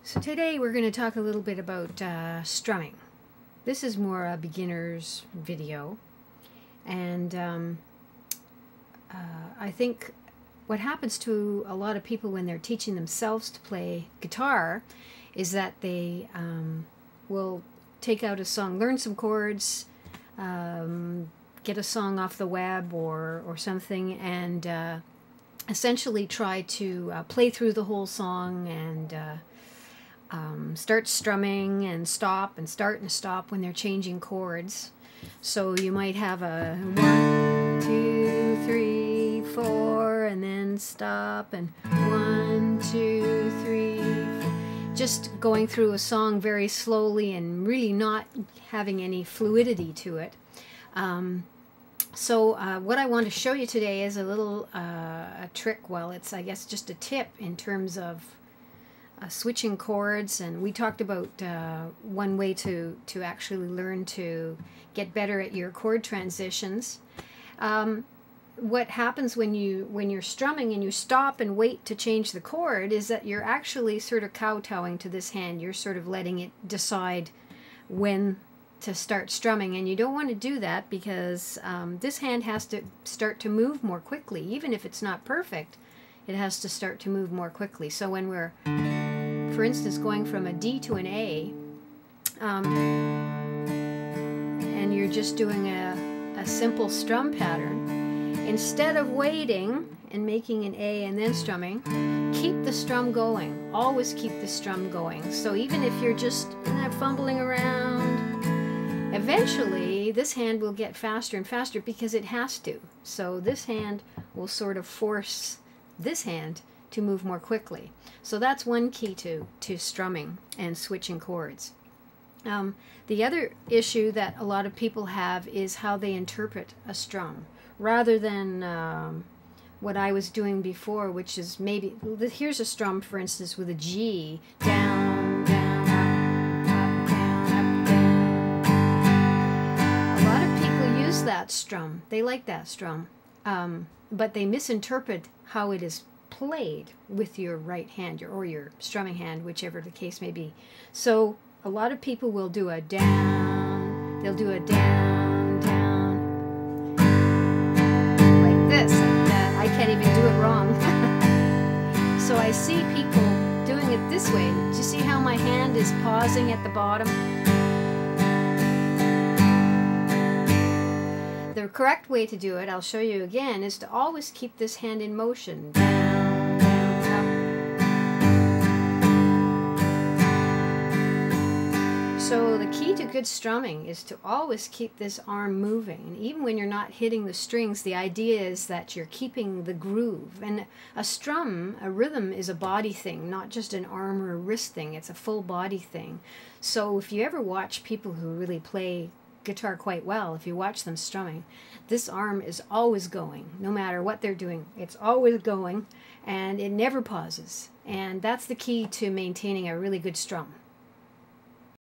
So today we're going to talk a little bit about strumming. This is more a beginner's video, and I think what happens to a lot of people when they're teaching themselves to play guitar is that they will take out a song, learn some chords, get a song off the web or something, and essentially try to play through the whole song and start strumming and stop and start and stop when they're changing chords. So you might have a 1, 2, 3, 4, and then stop, and 1, 2, 3, 4. Just going through a song very slowly and really not having any fluidity to it. So what I want to show you today is a little a trick. Well, it's, I guess, just a tip in terms of switching chords, and we talked about one way to actually learn to get better at your chord transitions. What happens when you're strumming and you stop and wait to change the chord is that you're actually sort of kowtowing to this hand. You're sort of letting it decide when to start strumming, and you don't want to do that because this hand has to start to move more quickly. Even if it's not perfect, it has to start to move more quickly. So when we're, for instance, going from a D to an A, and you're just doing a simple strum pattern, instead of waiting and making an A and then strumming, keep the strum going. Always keep the strum going. So even if you're just fumbling around, eventually this hand will get faster and faster because it has to. So this hand will sort of force this hand to move more quickly. So that's one key to strumming and switching chords. The other issue that a lot of people have is how they interpret a strum, rather than what I was doing before, which is maybe, here's a strum, for instance, with a G, down, down, up, down, up, down. A lot of people use that strum. They like that strum, but they misinterpret how it is played with your right hand or your strumming hand, whichever the case may be. So a lot of people will do a down, they'll do a down, down, like this, like that. I can't even do it wrong. So I see people doing it this way. Do you see how my hand is pausing at the bottom? The correct way to do it, I'll show you again, is to always keep this hand in motion. Down, down, up. So the key to good strumming is to always keep this arm moving. And even when you're not hitting the strings, the idea is that you're keeping the groove. And a strum, a rhythm, is a body thing, not just an arm or a wrist thing. It's a full body thing. So if you ever watch people who really play guitar quite well, if you watch them strumming, this arm is always going. No matter what they're doing, it's always going, and it never pauses. And that's the key to maintaining a really good strum.